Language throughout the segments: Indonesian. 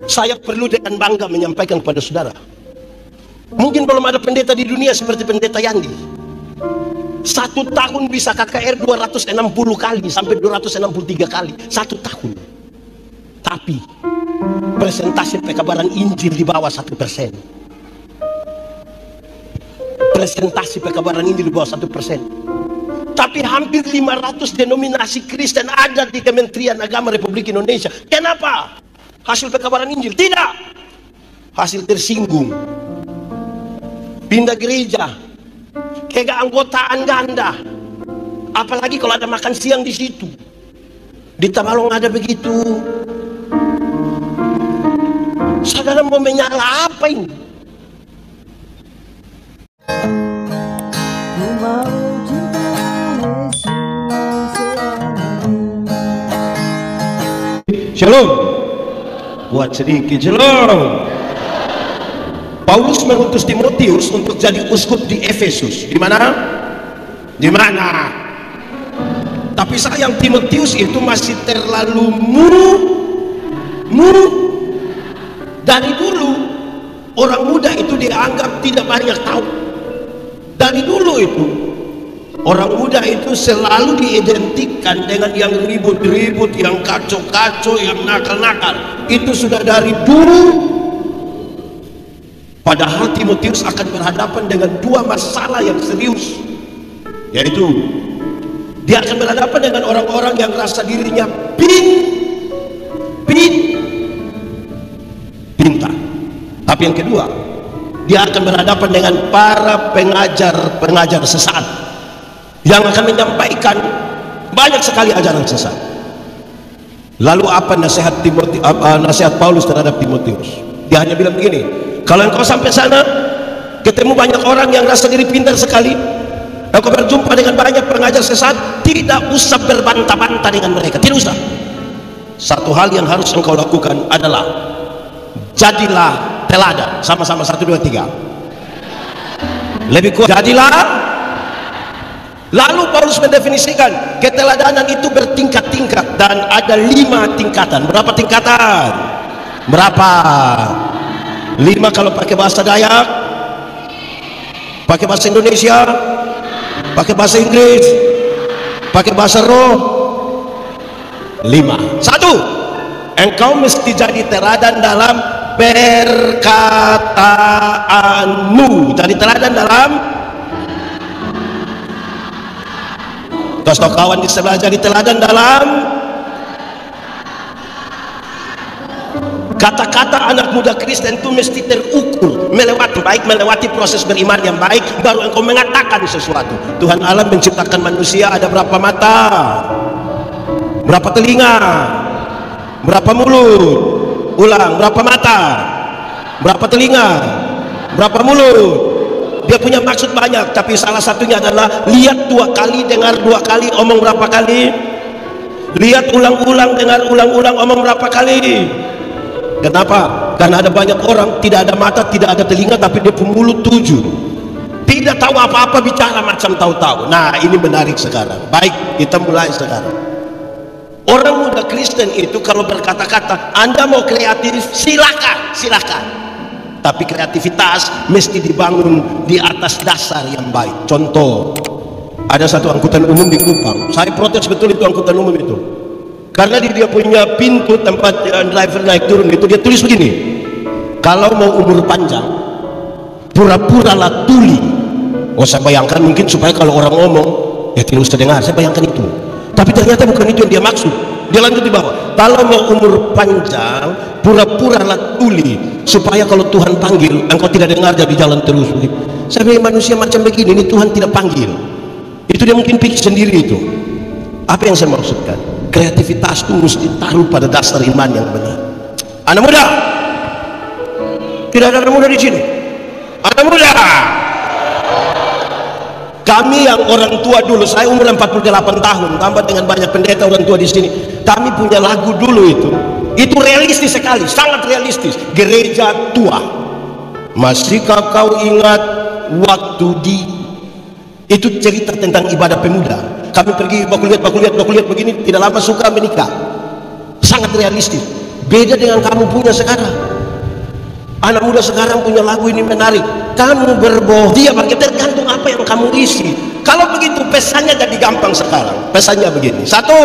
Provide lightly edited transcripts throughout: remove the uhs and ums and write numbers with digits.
Saya perlu dengan bangga menyampaikan kepada saudara, mungkin belum ada pendeta di dunia seperti pendeta Yandi. 1 tahun bisa KKR 260 kali sampai 263 kali 1 tahun. Tapi presentasi pekabaran Injil di bawah 1%. Presentasi pekabaran Injil di bawah 1%. Tapi hampir 500 denominasi Kristen ada di Kementerian Agama Republik Indonesia. Kenapa? Hasil pekabaran Injil? Tidak. Hasil tersinggung, pindah gereja, keanggotaan ganda. Apalagi kalau ada makan siang di situ. Di Tamalong ada begitu. Saudara mau menyala apa ini? Shalom. Buat sedikit shalom. Paulus mengutus Timotius untuk jadi uskup di Efesus. Di mana? Di mana? Tapi sayang Timotius itu masih terlalu Dari dulu orang muda itu dianggap tidak banyak tahu. Dari dulu itu orang muda itu selalu diidentikan dengan yang ribut-ribut, yang kacau-kacau, yang nakal-nakal. Itu sudah dari dulu. Padahal Timotius akan berhadapan dengan 2 masalah yang serius, yaitu dia akan berhadapan dengan orang-orang yang rasa dirinya pintar. Tapi yang kedua, dia akan berhadapan dengan para pengajar sesat yang akan menyampaikan banyak sekali ajaran sesat. Lalu apa nasihat Paulus terhadap Timotius? Dia hanya bilang begini, kalau engkau sampai sana ketemu banyak orang yang rasa diri pintar sekali, engkau berjumpa dengan banyak pengajar sesat, tidak usah berbantah-bantah dengan mereka, tidak usah. Satu hal yang harus engkau lakukan adalah jadilah teladan. Sama-sama 1, 2, 3. Lebih kuat, jadilah. Lalu Paulus mendefinisikan keteladanan itu bertingkat-tingkat dan ada 5 tingkatan. Berapa tingkatan? Berapa? 5 kalau pakai bahasa Dayak, pakai bahasa Indonesia, pakai bahasa Inggris, pakai bahasa Roh. 5. 1. Engkau mesti jadi teladan dalam perkataanmu. Jadi teladan dalam, kasih kawan di sebelah, jadi teladan dalam kata-kata. Anak muda Kristen itu mesti terukur, melewati proses beriman yang baik, baru engkau mengatakan sesuatu. Tuhan Allah menciptakan manusia ada berapa mata, berapa telinga, berapa mulut. Ulang, berapa mata, berapa telinga, berapa mulut. Dia punya maksud banyak, tapi salah satunya adalah lihat 2 kali, dengar 2 kali, omong berapa kali. Lihat ulang-ulang, dengar ulang-ulang, omong berapa kali. Kenapa? Karena ada banyak orang tidak ada mata, tidak ada telinga, tapi dia pemulut 7. Tidak tahu apa-apa, bicara macam tahu-tahu. Nah, ini menarik sekarang. Baik, kita mulai sekarang. Orang muda Kristen itu kalau berkata-kata, Anda mau kreatif, silakan. Tapi kreativitas mesti dibangun di atas dasar yang baik. Contoh, ada satu angkutan umum di Kupang. Saya protes betul itu angkutan umum itu. Karena dia punya pintu tempat driver naik turun itu, dia tulis begini, kalau mau umur panjang, pura-puralah tuli. Oh, saya bayangkan mungkin supaya kalau orang ngomong, ya tidak usah dengar, saya bayangkan itu. Tapi ternyata bukan itu yang dia maksud. Dia lanjut di bawah, kalau mau umur panjang, pura-puralah tuli, supaya kalau Tuhan panggil, engkau tidak dengar jadi jalan terus. Saya bilang, manusia macam begini, ini Tuhan tidak panggil. Itu dia mungkin pikir sendiri itu. Apa yang saya maksudkan? Kreativitas itu mesti taruh pada dasar iman yang benar. Anak muda, tidak ada anak muda di sini. Anak muda, kami yang orang tua dulu, saya umur 48 tahun, tambah dengan banyak pendeta orang tua di sini. Kami punya lagu dulu itu realistis sekali, sangat realistis. Gereja tua, masihkah kau ingat waktu di, itu cerita tentang ibadah pemuda. Kami pergi baku lihat begini, tidak lama suka menikah. Sangat realistis. Beda dengan kamu punya sekarang. Anak muda sekarang punya lagu ini menarik. Kamu berbohong. Dia pakai tergantung apa yang kamu isi. Kalau begitu pesannya jadi gampang sekarang. Pesannya begini. Satu,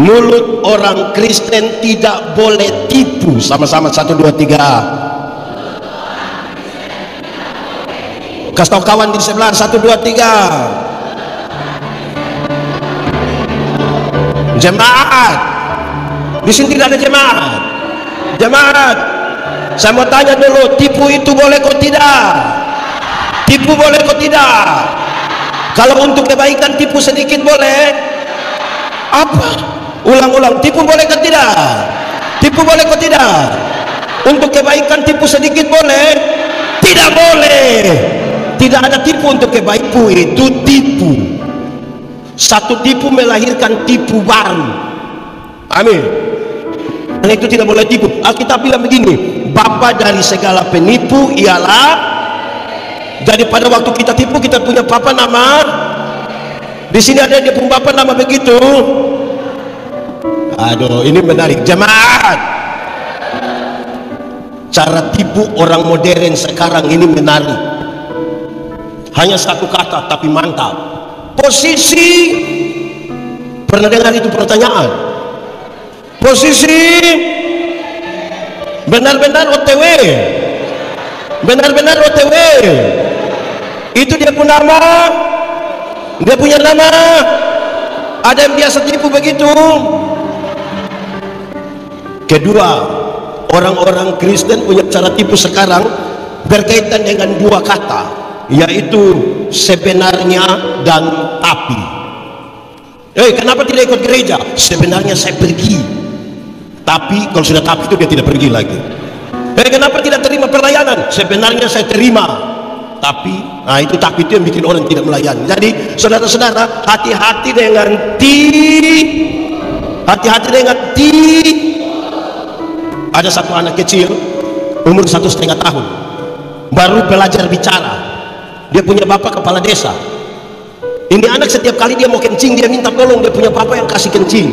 mulut orang Kristen tidak boleh tipu. Sama-sama 1, 2, 3. Kasih tahu kawan di sebelah. 1, 2, 3. Jemaat. Di sini tidak ada jemaat. Jemaat, saya mau tanya dulu, tipu itu boleh kok tidak? Tipu boleh kok tidak? Kalau untuk kebaikan tipu sedikit boleh? Apa? Ulang-ulang, tipu boleh kok tidak? Tipu boleh kok tidak? Untuk kebaikan tipu sedikit boleh? Tidak boleh. Tidak ada tipu untuk kebaikan, itu tipu. Satu tipu melahirkan tipu baru. Amin. Dan itu tidak boleh tipu. Alkitab bilang begini, bapa dari segala penipu ialah. Jadi pada waktu kita tipu, kita punya papa nama. Di sini ada dia punya papa nama begitu. Aduh, ini menarik. Jemaat, cara tipu orang modern sekarang ini menarik. Hanya satu kata tapi mantap. Posisi. Pernah dengar itu pertanyaan? Posisi benar-benar OTW, benar-benar OTW. Itu dia punya nama, dia punya nama. Ada yang biasa tipu begitu. Kedua, orang-orang Kristen punya cara tipu sekarang berkaitan dengan dua kata, yaitu sebenarnya dan tapi. Kenapa tidak ikut gereja? Sebenarnya saya pergi. Tapi kalau sudah tapi itu dia tidak pergi lagi. Kenapa tidak terima pelayanan? Sebenarnya saya terima. Tapi, itu tapi itu yang bikin orang tidak melayani. Jadi saudara-saudara, hati-hati dengan hati-hati dengan Ada satu anak kecil umur 1,5 tahun, baru belajar bicara. Dia punya bapak kepala desa. Ini anak setiap kali dia mau kencing, dia minta tolong dia punya papa yang kasih kencing.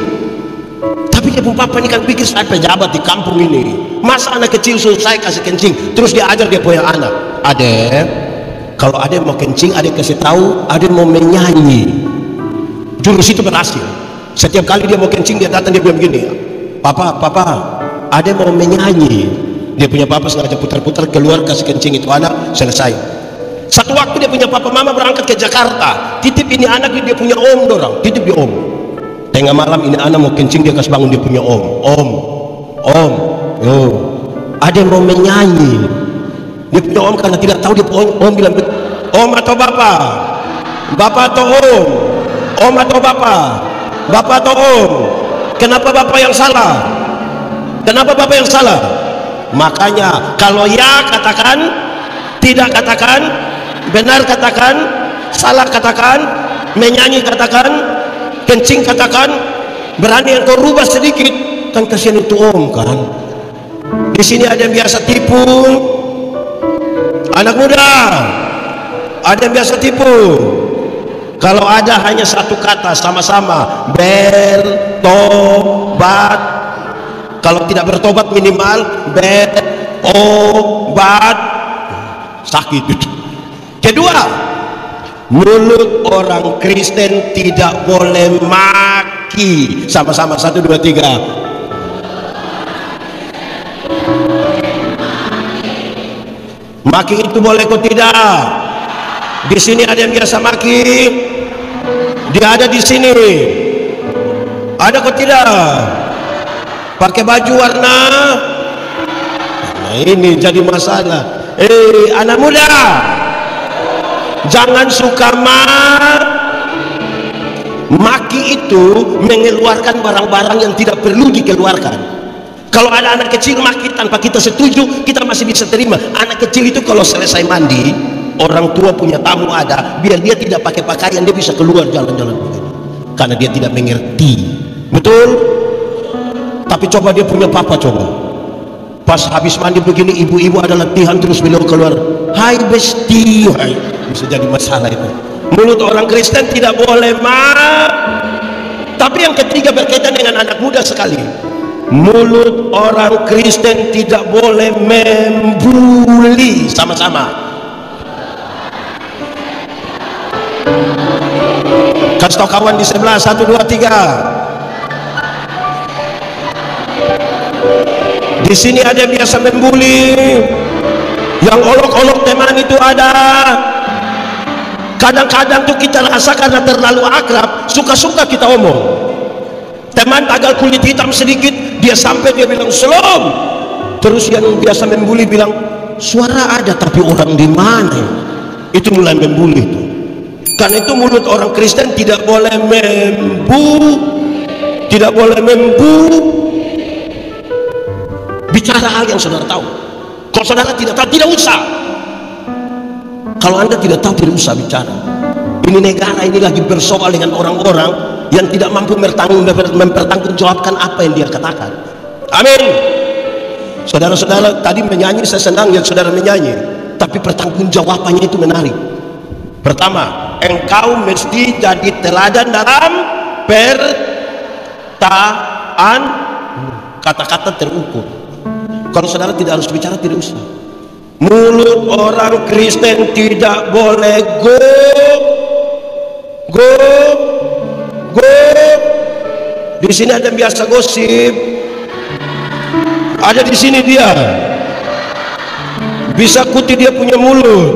Tapi dia punya papa ini kan pikir saya pejabat di kampung ini, masa anak kecil suruh saya kasih kencing. Terus dia ajar dia punya anak, adek, kalau adek mau kencing, adek kasih tahu adek mau menyanyi. Jurus itu berhasil. Setiap kali dia mau kencing, dia datang, dia bilang begini, papa, adek mau menyanyi. Dia punya papa sengaja putar-putar keluar kasih kencing itu anak, selesai. Satu waktu dia punya papa mama berangkat ke Jakarta, titip ini anak, dia punya om dorang, titip di om. Tengah malam ini anak mau kencing, dia kasih bangun dia punya om, yo, ada yang mau menyanyi. Dia punya om karena tidak tahu, dia om bilang, om atau bapak atau om atau bapak atau om. Kenapa bapak yang salah? Kenapa bapak yang salah? Makanya kalau ya katakan, tidak katakan, benar katakan, salah katakan, menyanyi katakan, kencing katakan. Berani yang kau rubah sedikit, kan kasihan itu om kan. Di sini ada yang biasa tipu anak muda, ada yang biasa tipu. Kalau ada hanya satu kata sama-sama, bertobat. Kalau tidak bertobat minimal berobat. Sakit itu. Kedua, mulut orang Kristen tidak boleh maki. Sama-sama 1, 2, 3. Maki itu boleh kok tidak? Di sini ada yang biasa maki. Dia ada di sini. Ada kok tidak? Pakai baju warna. Nah, ini jadi masalah. Anak muda, jangan suka maki itu mengeluarkan barang-barang yang tidak perlu dikeluarkan. Kalau ada anak kecil maki tanpa kita setuju, kita masih bisa terima. Anak kecil itu kalau selesai mandi, orang tua punya tamu ada, biar dia tidak pakai pakaian, dia bisa keluar jalan-jalan begini, karena dia tidak mengerti. Betul? Tapi coba dia punya papa, coba pas habis mandi begini, ibu-ibu ada latihan, terus beliau keluar, hai besti, hai. Bisa jadi masalah itu. Mulut orang Kristen tidak boleh Tapi yang ketiga berkaitan dengan anak muda sekali. Mulut orang Kristen tidak boleh membuli. Sama-sama. Kasih tau kawan di sebelah. 1, 2, 3. Di sini ada yang biasa membuli, yang olok-olok teman itu ada. Kadang-kadang tuh kita rasa karena terlalu akrab, suka-suka kita omong. Teman tagal kulit hitam sedikit, dia sampai dia bilang shalom. Terus yang biasa membuli bilang suara ada tapi orang di mana? Itu mulai membuli itu. Karena itu mulut orang Kristen tidak boleh tidak boleh bicara hal yang saudara tahu. Kalau saudara tidak tahu, tidak usah. Kalau Anda tidak tahu, tidak usah bicara. Ini negara ini lagi bersoal dengan orang-orang yang tidak mampu mempertanggungjawabkan apa yang dia katakan. Amin. Saudara-saudara tadi menyanyi, saya senang yang saudara menyanyi, tapi pertanggungjawabannya itu menarik. Pertama, engkau mesti jadi teladan dalam perkataan, kata-kata terukur. Kalau saudara tidak harus bicara, tidak usah. Mulut orang Kristen tidak boleh go. Di sini ada yang biasa gosip. Ada di sini dia. Bisa kuti dia punya mulut.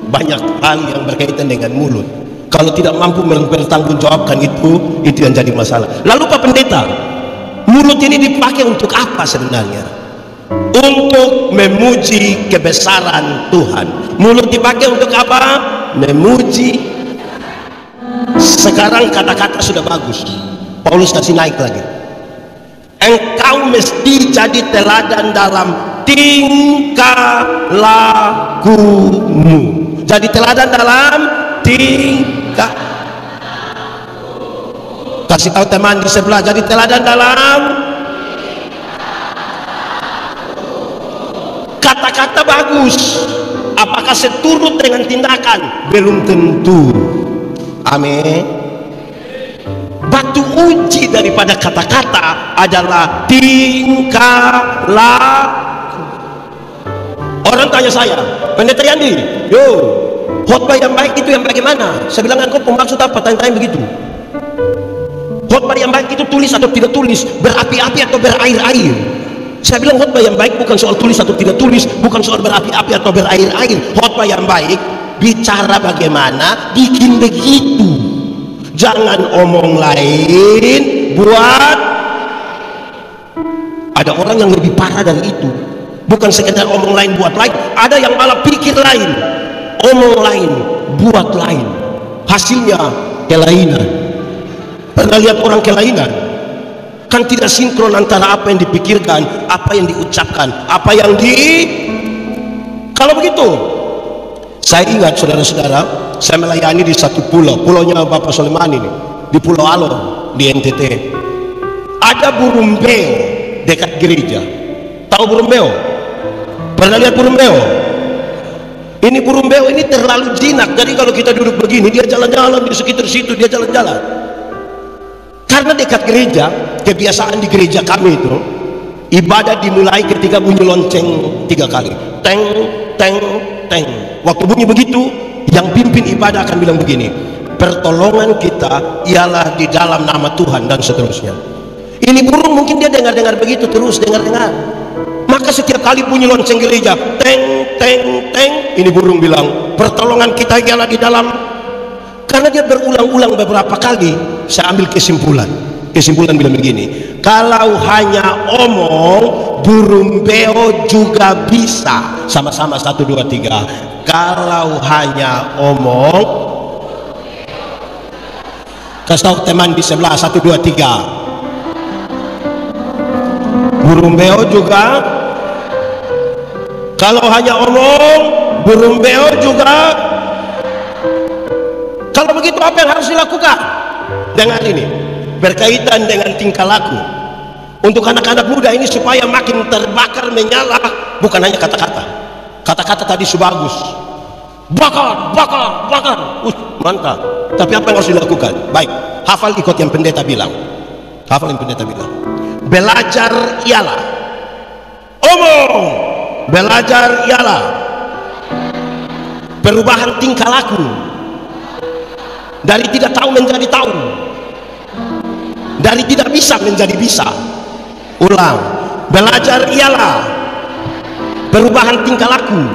Banyak hal yang berkaitan dengan mulut. Kalau tidak mampu mempertanggungjawabkan itu yang jadi masalah. Lalu Pak Pendeta, mulut ini dipakai untuk apa sebenarnya? Untuk memuji kebesaran Tuhan. Mulut dipakai untuk apa? Memuji. Sekarang kata-kata sudah bagus, Paulus kasih naik lagi. Engkau mesti jadi teladan dalam tingkah lakumu. Jadi teladan dalam tingkah. Kasih tahu teman di sebelah, jadi teladan dalam kata-kata bagus. Apakah seturut dengan tindakan? Belum tentu. Amin. Batu uji daripada kata-kata adalah tingkah laku. Orang tanya saya, Pendeta Yandi, khotbah yang baik itu yang bagaimana? Saya bilang, engkau maksud apa? Tanya-tanya begitu. Khotbah yang baik itu tulis atau tidak tulis, berapi-api atau berair-air. Saya bilang khotbah yang baik bukan soal tulis atau tidak tulis, bukan soal berapi-api atau berair-air. Khotbah yang baik bicara bagaimana, bikin begitu. Jangan omong lain buat. Ada orang yang lebih parah dari itu. Bukan sekedar omong lain buat lain, ada yang malah pikir lain, omong lain buat lain. Hasilnya kelainan. Pernah lihat orang kelainan? Kan tidak sinkron antara apa yang dipikirkan, apa yang diucapkan, apa yang Kalau begitu, saya ingat saudara-saudara, saya melayani di satu pulaunya Bapak Soleman ini, di Pulau Alor, di NTT. Ada burung beo dekat gereja. Tahu burung beo? Pernah lihat burung beo? Ini burung beo ini terlalu jinak. Jadi kalau kita duduk begini, dia jalan-jalan di sekitar situ, dia jalan-jalan. Karena dekat gereja, kebiasaan di gereja kami itu, ibadah dimulai ketika bunyi lonceng 3 kali. Teng, teng, teng. Waktu bunyi begitu, yang pimpin ibadah akan bilang begini, pertolongan kita ialah di dalam nama Tuhan, dan seterusnya. Ini burung mungkin dia dengar-dengar begitu terus, dengar-dengar. Maka setiap kali bunyi lonceng gereja, teng, teng, teng, ini burung bilang, pertolongan kita ialah di dalam. Karena dia berulang-ulang beberapa kali, saya ambil kesimpulan bilang begini, kalau hanya omong, burung beo juga bisa. Sama-sama 1, 2, 3. Kalau hanya omong, kasih tahu teman di sebelah, 1, 2, 3. Burung beo juga. Kalau hanya omong, burung beo juga. Kalau begitu apa yang harus dilakukan? Dengan ini, berkaitan dengan tingkah laku. Untuk anak-anak muda ini supaya makin terbakar, menyala, bukan hanya kata-kata. Kata-kata tadi sebagus, bakar, bakar, bakar, mantap. Tapi apa yang harus dilakukan? Baik, hafal ikut yang pendeta bilang. Hafal yang pendeta bilang. Belajar ialah omong, belajar ialah perubahan tingkah laku dari tidak tahu menjadi tahu, dari tidak bisa menjadi bisa. Ulang, belajar ialah perubahan tingkah laku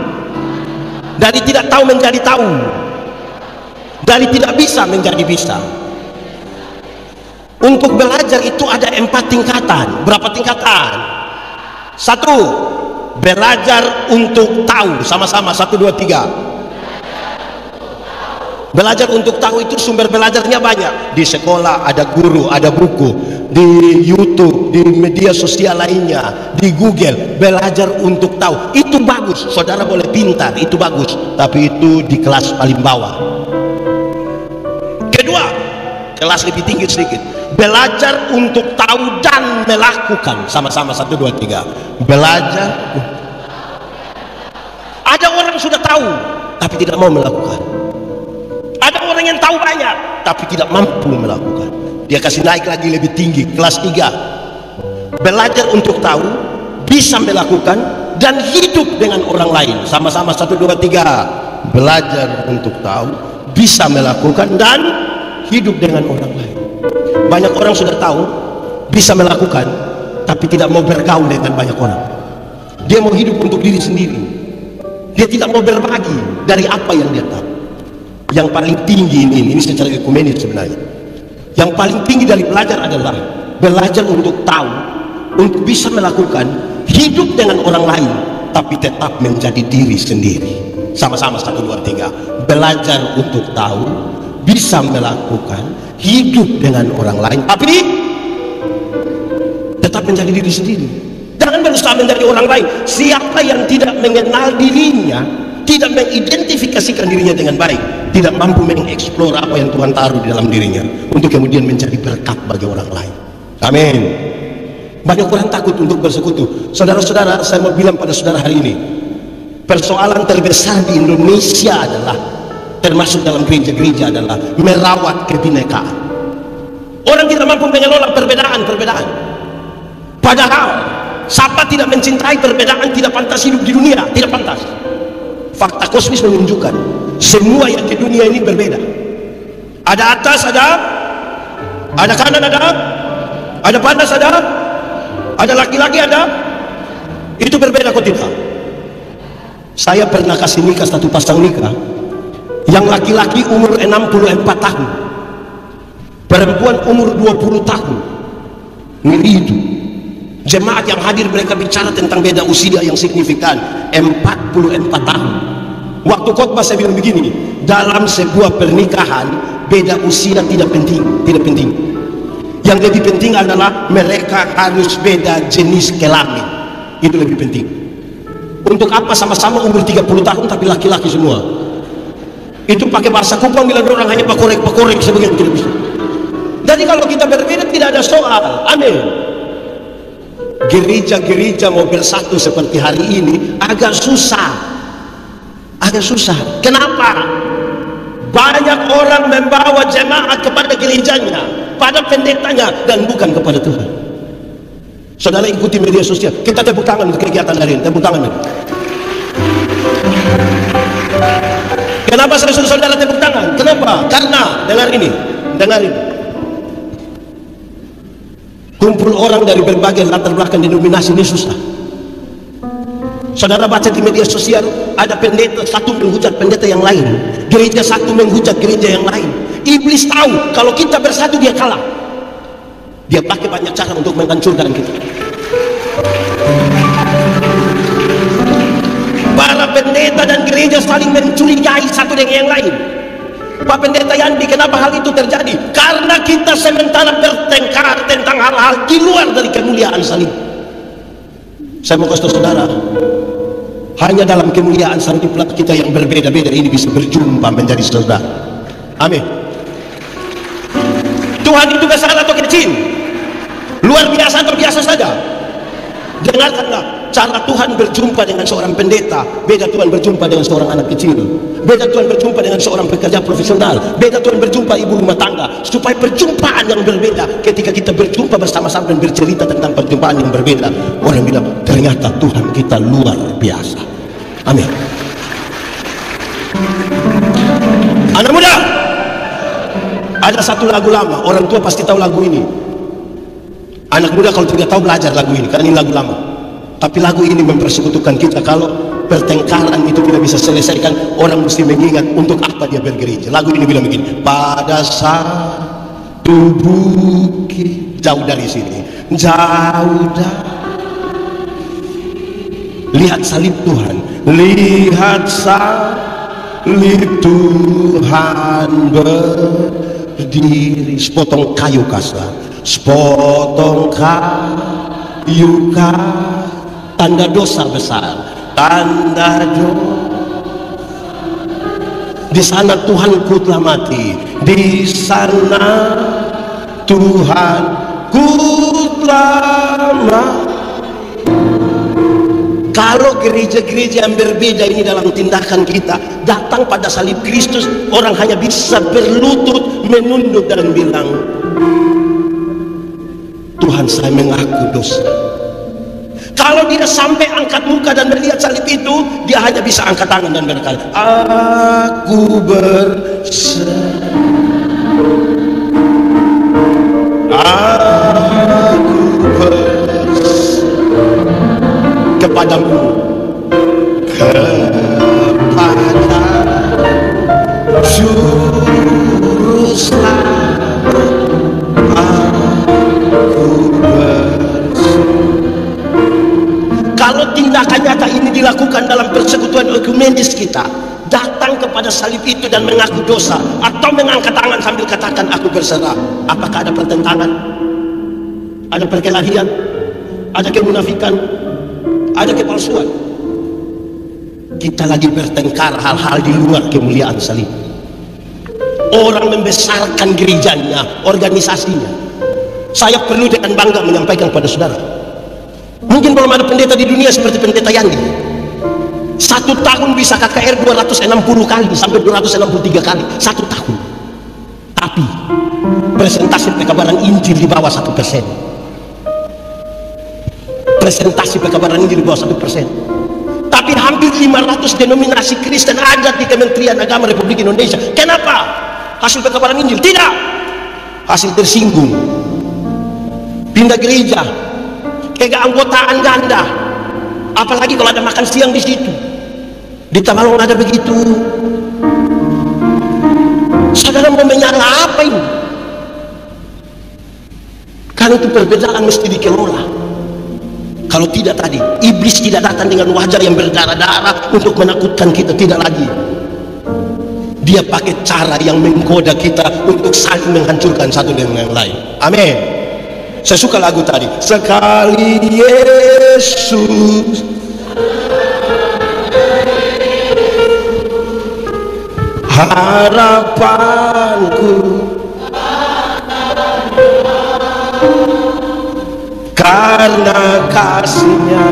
dari tidak tahu menjadi tahu, dari tidak bisa menjadi bisa. Untuk belajar itu ada 4 tingkatan. Berapa tingkatan? 1, belajar untuk tahu. Sama-sama, 1, 2, 3. Belajar untuk tahu itu sumber belajarnya banyak. Di sekolah ada guru, ada buku, di YouTube, di media sosial lainnya, di Google. Belajar untuk tahu itu bagus, saudara boleh pintar, itu bagus, tapi itu di kelas paling bawah. Kedua, kelas lebih tinggi sedikit, belajar untuk tahu dan melakukan. Sama-sama, 1, 2, 3. Belajar. Ada orang sudah tahu tapi tidak mau melakukan. Ada orang yang tahu banyak tapi tidak mampu melakukan. Dia kasih naik lagi lebih tinggi, kelas 3. Belajar untuk tahu, bisa melakukan, dan hidup dengan orang lain. Sama-sama, 1, 2, 3. Belajar untuk tahu, bisa melakukan, dan hidup dengan orang lain. Banyak orang sudah tahu, bisa melakukan, tapi tidak mau bergaul dengan banyak orang. Dia mau hidup untuk diri sendiri. Dia tidak mau berbagi dari apa yang dia tahu. Yang paling tinggi ini secara ekumenis sebenarnya. Yang paling tinggi dari belajar adalah belajar untuk tahu, untuk bisa melakukan, hidup dengan orang lain, tapi tetap menjadi diri sendiri. Sama-sama, 1, 2, 3. Belajar untuk tahu, bisa melakukan, hidup dengan orang lain, tapi tetap menjadi diri sendiri. Jangan berusaha menjadi orang lain. Siapa yang tidak mengenal dirinya, tidak mengidentifikasikan dirinya dengan baik, tidak mampu mengeksplor apa yang Tuhan taruh di dalam dirinya untuk kemudian menjadi berkat bagi orang lain. Amin. Banyak orang takut untuk bersekutu. Saudara-saudara, saya mau bilang pada saudara hari ini, persoalan terbesar di Indonesia adalah, termasuk dalam gereja-gereja, adalah merawat kebinekaan. Orang tidak mampu mengelola perbedaan-perbedaan. Padahal siapa tidak mencintai perbedaan tidak pantas hidup di dunia, tidak pantas. Fakta kosmis menunjukkan semua yang di dunia ini berbeda. Ada atas, ada kanan, ada panas, ada laki-laki, itu berbeda kok tidak. Saya pernah kasih nikah satu pasang nikah, yang laki-laki umur 64 tahun, perempuan umur 20 tahun. Ngeri itu. Jemaat yang hadir mereka bicara tentang beda usia yang signifikan, 44 tahun. Waktu khotbah saya bilang begini, dalam sebuah pernikahan beda usia tidak penting, tidak penting. Yang lebih penting adalah mereka harus beda jenis kelamin. Itu lebih penting. Untuk apa sama-sama umur 30 tahun tapi laki-laki semua? Itu pakai bahasa Kupang bilang orang hanya pakorek sebagian tidak bisa. Jadi kalau kita berbeda tidak ada soal. Amin. Gereja-gereja mau bersatu seperti hari ini agak susah. Kenapa? Banyak orang membawa jemaat kepada gerejanya, pada pendetanya, dan bukan kepada Tuhan. Saudara ikuti media sosial. Kita tepuk tangan untuk kegiatan hari ini. Tepuk tangan. Kenapa saya suruh saudara tepuk tangan? Kenapa? Karena dengar ini. Kumpul orang dari berbagai latar belakang denominasi ini susah. Saudara baca di media sosial, ada pendeta satu menghujat pendeta yang lain, gereja satu menghujat gereja yang lain. Iblis tahu kalau kita bersatu dia kalah. Dia pakai banyak cara untuk menghancurkan kita. Para pendeta dan gereja saling mencurigai satu dengan yang lain. Pak Pendeta Yandi, kenapa hal itu terjadi? Karena kita sementara bertengkar tentang hal-hal di luar dari kemuliaan salib. Saya mau kasih saudara, hanya dalam kemuliaan saliblah kita yang berbeda-beda ini bisa berjumpa menjadi saudara. Amin. Tuhan itu besar atau kecil? Luar biasa atau biasa saja? Dengarkanlah, cara Tuhan berjumpa dengan seorang pendeta beda Tuhan berjumpa dengan seorang anak kecil, beda Tuhan berjumpa dengan seorang pekerja profesional, beda Tuhan berjumpa ibu rumah tangga. Supaya perjumpaan yang berbeda, ketika kita berjumpa bersama-sama dan bercerita tentang perjumpaan yang berbeda, orang bilang ternyata Tuhan kita luar biasa. Amin. Anak muda, ada satu lagu lama, orang tua pasti tahu lagu ini. Anak muda kalau tidak tahu belajar lagu ini, karena ini lagu lama. Tapi lagu ini mempersekutukan kita. Kalau pertengkaran itu tidak bisa selesaikan, orang mesti mengingat untuk apa dia bergereja. Lagu ini bilang begini: pada satu bukit jauh dari sini, jauh dari, lihat salib Tuhan, lihat salib Tuhan berdiri. Sepotong kayu kasar, sepotong kayu kasar, tanda dosa besar, tanda dosa. Di sana Tuhanku telah mati, di sana Tuhanku telah mati. Kalau gereja-gereja yang berbeda ini dalam tindakan kita datang pada salib Kristus, orang hanya bisa berlutut, menunduk dan bilang, Tuhan, saya mengaku dosa. Kalau dia sampai angkat muka dan melihat salib itu, dia hanya bisa angkat tangan dan berkata, aku berserah, aku berserah kepadamu, kepada Juru Selamat aku berserah. Kalau tindakan nyata ini dilakukan dalam persekutuan ekumenis kita, datang kepada salib itu dan mengaku dosa, atau mengangkat tangan sambil katakan aku berserah, apakah ada pertentangan? Ada perkelahian? Ada kemunafikan? Ada kepalsuan? Kita lagi bertengkar hal-hal di luar kemuliaan salib. Orang membesarkan gerejanya, organisasinya. Saya perlu dengan bangga menyampaikan kepada saudara, mungkin belum ada pendeta di dunia seperti pendeta Yandi. Satu tahun bisa KKR 260 kali sampai 263 kali satu tahun. Tapi presentasi pekabaran Injil di bawah 1%. Presentasi pekabaran Injil di bawah 1%. Tapi hampir 500 denominasi Kristen ada di Kementerian Agama Republik Indonesia. Kenapa? Hasil pekabaran Injil? Tidak. Hasil tersinggung, pindah gereja, keanggotaan ganda. Apalagi kalau ada makan siang di situ. Di Tamalong ada begitu. Saudara mau menyala apa ini? Karena itu perbedaan mesti dikelola. Kalau tidak tadi, iblis tidak datang dengan wajah yang berdarah-darah untuk menakutkan kita, tidak lagi. Dia pakai cara yang menggoda kita untuk saling menghancurkan satu dengan yang lain. Amin. Saya suka lagu tadi, sekali Yesus harapanku, karena kasih-Nya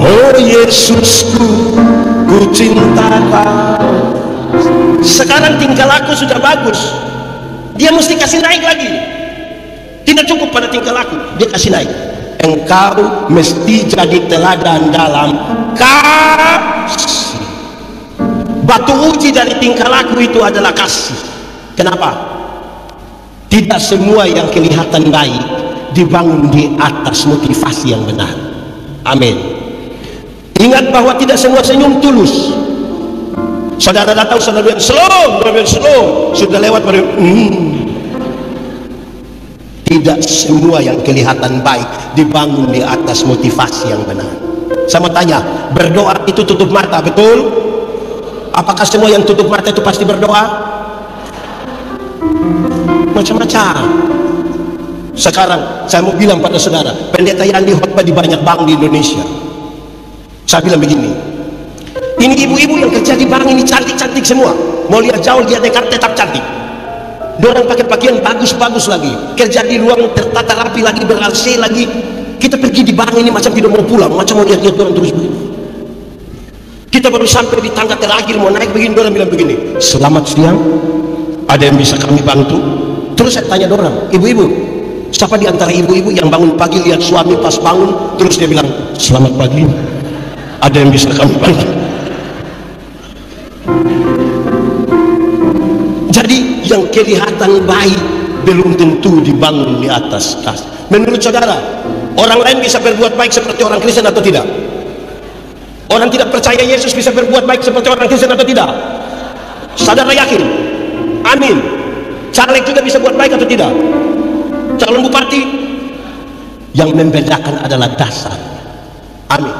oh Yesusku, ku cinta Kau. Sekarang tingkah laku sudah bagus, dia mesti kasih naik lagi. Tidak cukup pada tingkah laku, dia kasih naik. Engkau mesti jadi teladan dalam kasih. Batu uji dari tingkah laku itu adalah kasih. Kenapa? Tidak semua yang kelihatan baik dibangun di atas motivasi yang benar. Amin. Ingat bahwa tidak semua senyum tulus. Saudara datang, saudara bilang slow, sudah lewat baru Tidak semua yang kelihatan baik dibangun di atas motivasi yang benar. Saya mau tanya, berdoa itu tutup mata, betul? Apakah semua yang tutup mata itu pasti berdoa? Macam-macam. Sekarang saya mau bilang pada saudara, pendeta Yandi khotbah di banyak bank di Indonesia. Saya bilang begini, ini ibu-ibu yang kerja di bank ini cantik-cantik semua. Mau lihat jauh dia dekat tetap cantik. Dorang pakai pakaian bagus-bagus lagi, kerja di ruang tertata rapi lagi, ber-AC lagi. Kita pergi di bank ini macam tidak mau pulang, macam mau lihat-lihat dorang terus begini. Kita baru sampai di tangga terakhir mau naik begini, dorang bilang begini, selamat siang, ada yang bisa kami bantu? Terus saya tanya dorang, ibu-ibu, siapa di antara ibu-ibu yang bangun pagi lihat suami pas bangun, terus dia bilang, selamat pagi, ada yang bisa kami bantu? Jadi yang kelihatan baik belum tentu dibangun di atas kas. Menurut saudara, orang lain bisa berbuat baik seperti orang Kristen atau tidak? Orang tidak percaya Yesus bisa berbuat baik seperti orang Kristen atau tidak? Saudara yakin? Amin. Caleg juga bisa buat baik atau tidak? Calon bupati? Yang membedakan adalah dasar. Amin.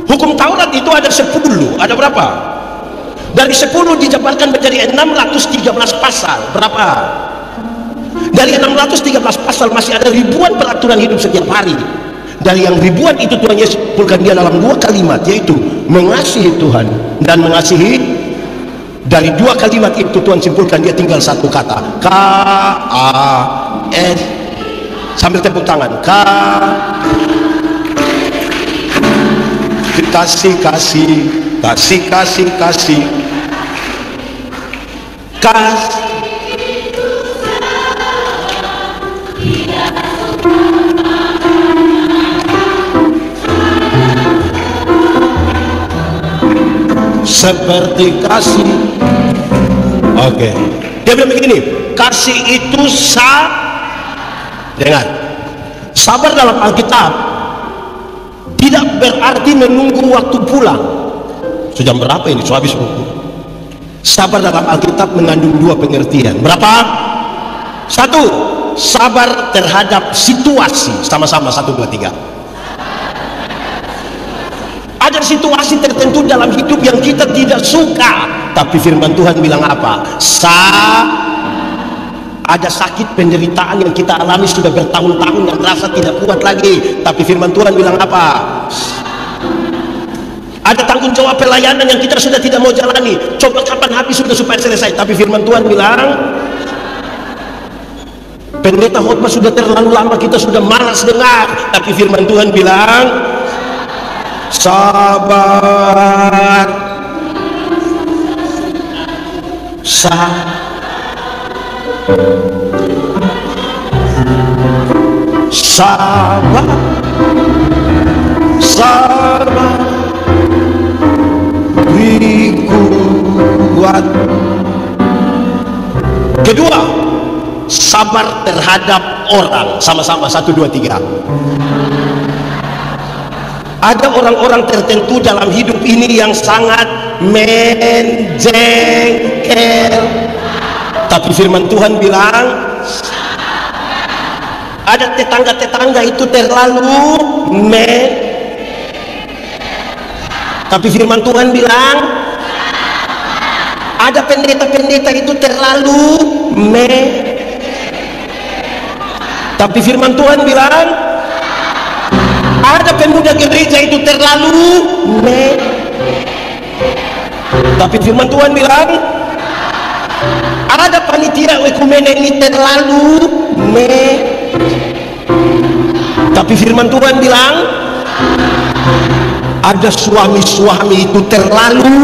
Hukum Taurat itu ada 10. Ada berapa? Dari 10 dijabarkan menjadi 613 pasal. Berapa? Dari 613 pasal masih ada ribuan peraturan hidup setiap hari. Dari yang ribuan itu Tuhan Yesus simpulkan dia dalam 2 kalimat, yaitu mengasihi Tuhan dan mengasihi. Dari 2 kalimat itu Tuhan simpulkan dia tinggal 1 kata, K-A-S, sambil tepuk tangan, kasih seperti kasih. Oke. Dia bilang begini, kasih itu dengar, sabar dalam Alkitab tidak berarti menunggu waktu pulang. Sudah berapa ini? Habis buku. Sabar dalam Alkitab mengandung 2 pengertian. Berapa? 1, sabar terhadap situasi. Sama-sama, 1, 2, 3. Ada situasi tertentu dalam hidup yang kita tidak suka, tapi firman Tuhan bilang apa? Ada sakit penderitaan yang kita alami sudah bertahun-tahun yang terasa tidak kuat lagi, tapi firman Tuhan bilang apa? Ada tanggung jawab pelayanan yang kita sudah tidak mau jalani, coba kapan habis sudah supaya selesai, tapi firman Tuhan bilang pendeta khotbah sudah terlalu lama kita sudah malas dengar, tapi firman Tuhan bilang sabar, beri kuat. Kedua, sabar terhadap orang. Sama-sama, 1, 2, 3. Ada orang-orang tertentu dalam hidup ini yang sangat menjengkel, tapi firman Tuhan bilang ada tetangga-tetangga itu terlalu tapi firman Tuhan bilang ada pendeta-pendeta itu terlalu tapi firman Tuhan bilang ada pemuda gereja itu terlalu tapi firman Tuhan bilang ada panitia ekumene ini terlalu tapi firman Tuhan bilang ada suami-suami itu terlalu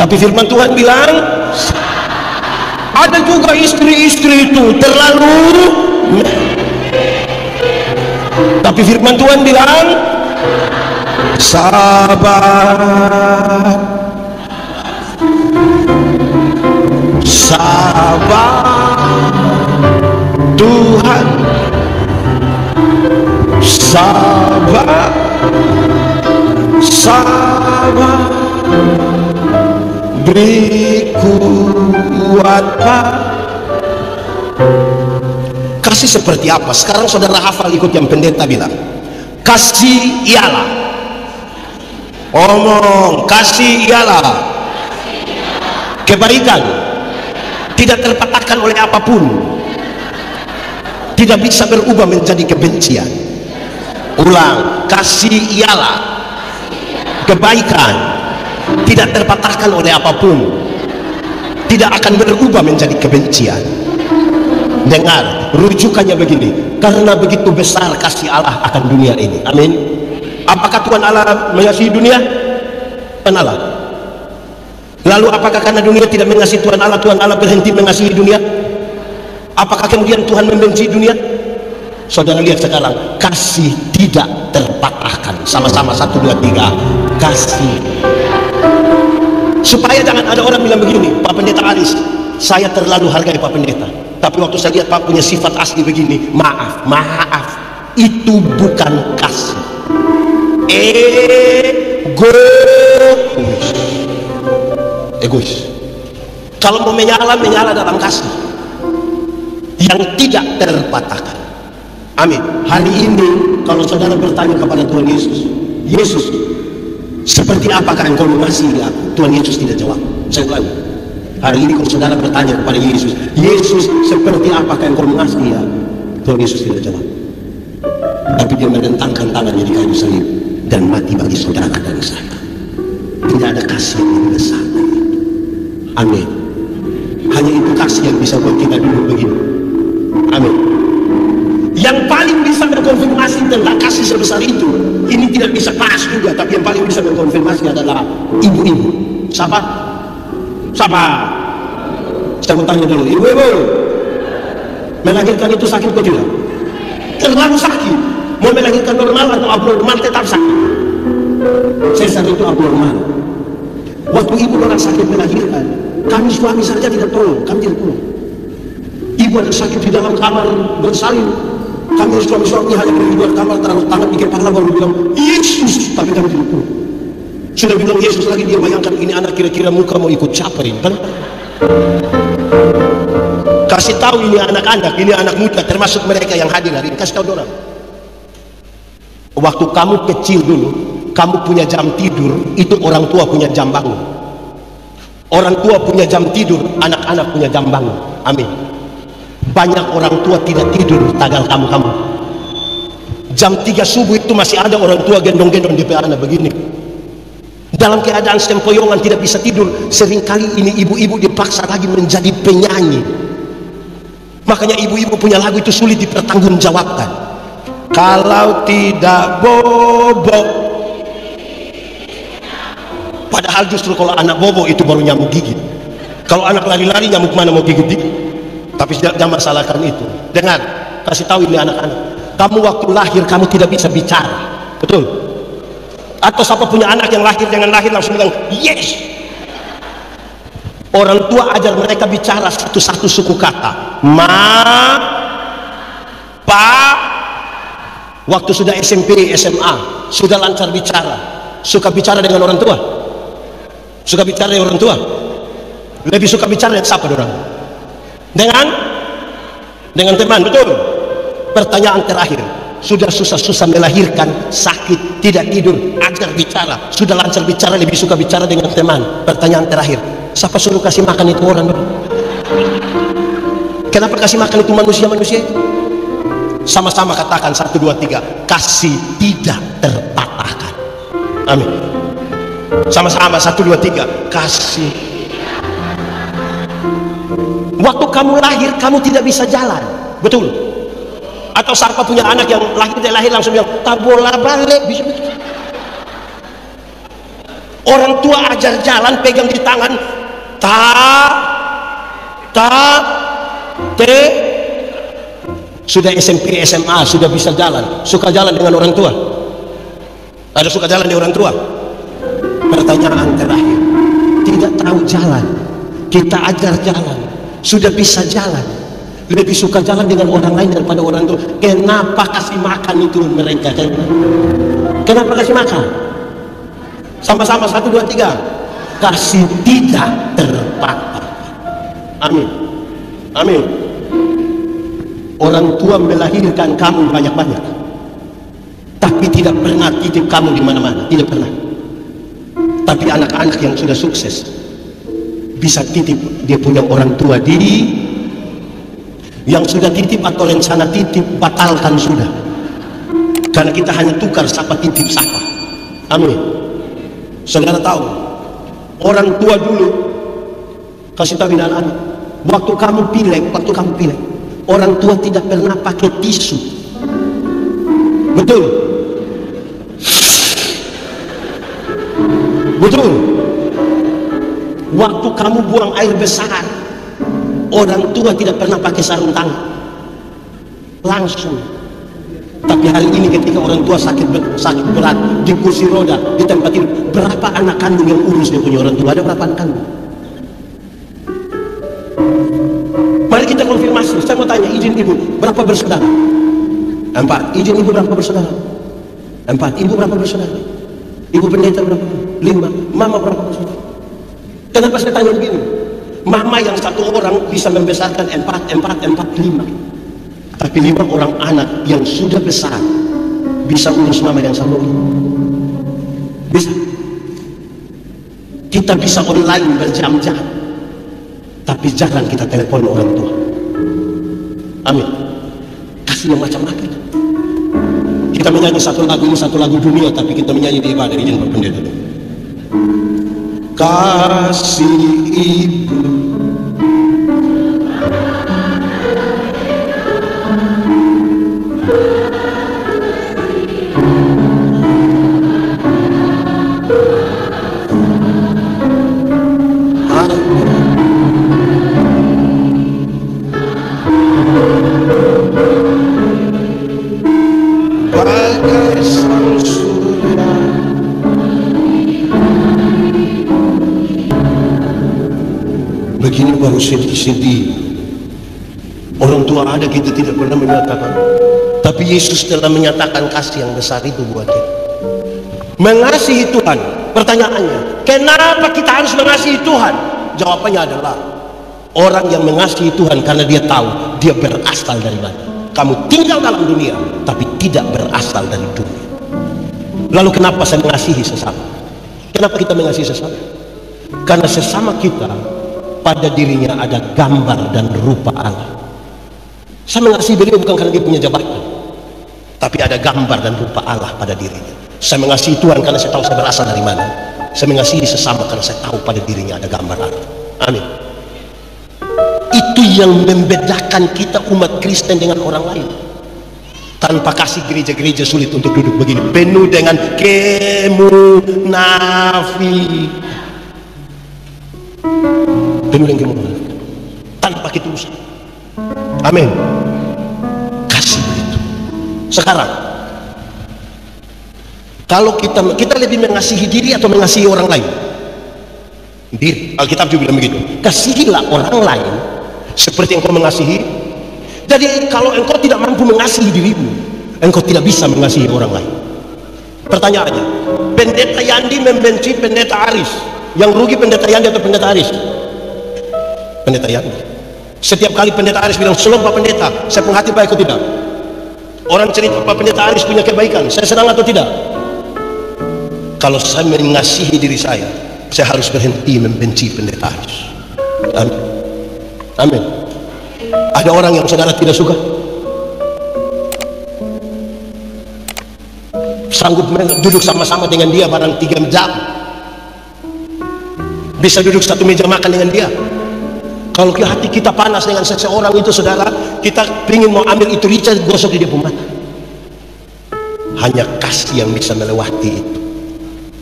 tapi firman Tuhan bilang ada juga istri-istri itu terlalu tapi firman Tuhan bilang sabar Tuhan, sabar beri kuat. Kasih seperti apa? Sekarang saudara hafal, ikut yang pendeta bilang. Kasih ialah, omong, kasih ialah kebaikan, tidak terpatahkan oleh apapun, tidak bisa berubah menjadi kebencian. Ulang, kasih ialah kebaikan, tidak terpatahkan oleh apapun, tidak akan berubah menjadi kebencian. Dengar, rujukannya begini, karena begitu besar kasih Allah akan dunia ini. Amin. Apakah Tuhan Allah mengasihi dunia? Tuhan Allah. Lalu apakah karena dunia tidak mengasihi Tuhan Allah berhenti mengasihi dunia? Apakah kemudian Tuhan membenci dunia? Saudara lihat sekarang, kasih tidak terpatahkan. Sama-sama 1, 2, 3, kasih. Supaya jangan ada orang bilang begini, Pak Pendeta Aris, saya terlalu hargai Pak Pendeta, tapi waktu saya lihat Pak punya sifat asli begini, maaf, itu bukan kasih. Egois. Kalau mau menyala dalam kasih yang tidak terpatahkan. Amin. Hari ini kalau saudara bertanya kepada Tuhan Yesus, seperti apakah engkau mengasihi aku? Tuhan Yesus tidak jawab. Saya ulangi, hari ini kalau saudara bertanya kepada Yesus, seperti apakah engkau mengasihi aku? Tuhan Yesus tidak jawab. Tapi dia menentangkan tangannya di kayu salib dan mati bagi saudara dan saya. Tidak ada kasih yang lebih besar dari itu. Amin. Hanya itu kasih yang bisa buat kita duduk begini. Amin. Yang paling bisa mengkonfirmasi tentang kasih sebesar itu, ini tidak bisa pas juga, tapi yang paling bisa mengkonfirmasi adalah ibu-ibu. Siapa? Saya mau tanya dulu, ibu-ibu, melahirkan itu sakit atau tidak? Terlalu sakit. Mau melahirkan normal atau abnormal tetap sakit. Sesar itu abnormal. Waktu ibu orang sakit melahirkan, kami suami saja tidak tolong, kami tidak tolong. Ibu ada sakit di dalam kamar bersalin, kami suami-suami hanya pergi keluar kamar, taruh tangan di kepala baru bilang Yesus, tapi kami tidak tolong. Sudah bilang Yesus lagi, dia bayangkan ini anak kira-kira muka mau ikut siapa ini kan? Kasih tahu ini anak-anak, ini anak muda, termasuk mereka yang hadir hari ini. Kasih tahu orang, waktu kamu kecil dulu, kamu punya jam tidur, itu orang tua punya jam bangun. Orang tua punya jam tidur, anak-anak punya jam bangun. Amin. Banyak orang tua tidak tidur tagal kamu. Jam 3 subuh itu masih ada orang tua gendong-gendong DP anak begini. Dalam keadaan sempoyongan tidak bisa tidur. Seringkali ini ibu-ibu dipaksa lagi menjadi penyanyi. Makanya ibu-ibu punya lagu itu sulit dipertanggungjawabkan. Kalau tidak bobo. Padahal justru kalau anak bobo itu baru nyamuk gigit. Kalau anak lari-lari nyamuk mana mau gigit. Tapi jangan masalahkan itu. Dengar, kasih tahu ini anak-anak, kamu waktu lahir kamu tidak bisa bicara, betul? Atau siapa punya anak yang lahir dengan lahir langsung bilang yes? Orang tua ajar mereka bicara satu-satu suku kata. Pa. Waktu sudah SMP, SMA, sudah lancar bicara, suka bicara dengan orang tua, suka bicara dengan orang tua, lebih suka bicara dengan siapa orang? Dengan teman, betul? Pertanyaan terakhir, sudah susah-susah melahirkan, sakit, tidak tidur, ajar bicara, sudah lancar bicara, lebih suka bicara dengan teman. Pertanyaan terakhir, siapa suruh kasih makan itu orang? Kenapa kasih makan itu manusia-manusia itu? Sama-sama katakan 1, 2, 3, kasih tidak terpatahkan. Amin. Sama-sama 1, 2, 3, kasih. Waktu kamu lahir kamu tidak bisa jalan, betul? Atau siapa punya anak yang lahir langsung bilang tak bola balik, bisa. Orang tua ajar jalan pegang di tangan, sudah SMP SMA sudah bisa jalan, suka jalan dengan orang tua. Ada suka jalan dengan orang tua? Pertanyaan terakhir, tidak tahu jalan, kita ajar jalan, sudah bisa jalan, lebih suka jalan dengan orang lain daripada orang tua. Kenapa kasih makan itu mereka? Kenapa kasih makan? Sama-sama 1, 2, 3, kasih tidak terpatahkan. Amin. Amin. Orang tua melahirkan kamu banyak-banyak, tapi tidak pernah titip kamu di mana-mana, tidak pernah. Tapi anak-anak yang sudah sukses bisa titip dia punya orang tua yang sudah titip atau rencana titip batalkan sudah, karena kita hanya tukar siapa titip siapa. Amin. Saudara tahu orang tua dulu Kasih tahu anak-anak, waktu kamu pilek, orang tua tidak pernah pakai tisu. Betul? Betul. Waktu kamu buang air besar, orang tua tidak pernah pakai sarung tangan. Langsung. Tapi hari ini ketika orang tua sakit berat di kursi roda, di tempat tidur, berapa anak kandung yang urus dia punya orang tua? Ada berapa anak kandung? Mari kita konfirmasi. Saya mau tanya, izin ibu berapa bersaudara? 4. Izin ibu berapa bersaudara? 4. Ibu berapa bersaudara? Ibu pendeta berapa? 5. Mama berapa bersaudara? Kenapa saya tanya begini? Mama yang satu orang bisa membesarkan 4, 5. Tapi 5 orang anak yang sudah besar bisa urus mama yang satu ini. Bisa. Kita bisa online berjam-jam, tapi jarang kita telepon orang tua. Amin. Kasih yang macam apa itu? Kita menyanyi satu lagu ini, satu lagu dunia, tapi kita menyanyi di ibadah. Izin Pak Pendeta. Kasih ibu bagai sang surya. Begini baru sedih-sedih. Orang tua ada, kita tidak pernah menyatakan. Tapi Yesus telah menyatakan kasih yang besar itu buat kita. Mengasihi Tuhan. Pertanyaannya, kenapa kita harus mengasihi Tuhan? Jawabannya adalah, orang yang mengasihi Tuhan karena dia tahu dia berasal dari mana. Kamu tinggal dalam dunia, tapi tidak berasal dari dunia. Lalu kenapa saya mengasihi sesama? Kenapa kita mengasihi sesama? Karena sesama kita pada dirinya ada gambar dan rupa Allah. Saya mengasihi beliau bukan karena dia punya jabatan, tapi ada gambar dan rupa Allah pada dirinya. Saya mengasihi Tuhan karena saya tahu saya berasal dari mana. Saya mengasihi sesama karena saya tahu pada dirinya ada gambar Allah. Amin. Itu yang membedakan kita umat Kristen dengan orang lain. Tanpa kasih, gereja-gereja sulit untuk duduk begini, penuh dengan kemunafik. Penuh dengan kemunafik. Tanpa kita usaha. Amin. Kasih begitu. Sekarang, kalau kita lebih mengasihi diri atau mengasihi orang lain? Diri. Alkitab juga bilang begitu. Kasihilah orang lain seperti engkau mengasihi. Jadi kalau engkau tidak mampu mengasihi dirimu, engkau tidak bisa mengasihi orang lain. Pertanyaannya, Pendeta Yandi membenci Pendeta Aris. Yang rugi Pendeta Yandi atau Pendeta Aris? Pendeta Yandi. Setiap kali Pendeta Aris bilang, "Shalom Pak Pendeta, saya penghati baik atau tidak?" Orang cerita Pak Pendeta Aris punya kebaikan, saya senang atau tidak? Kalau saya mengasihi diri saya harus berhenti membenci Pendeta Aris. Amin. Amin. Ada orang yang saudara tidak suka, sanggup duduk sama-sama dengan dia barang 3 jam, bisa duduk satu meja makan dengan dia. Kalau hati kita panas dengan seseorang itu, saudara, kita ingin mau ambil itu rica, gosok di dia mata. Hanya kasih yang bisa melewati itu.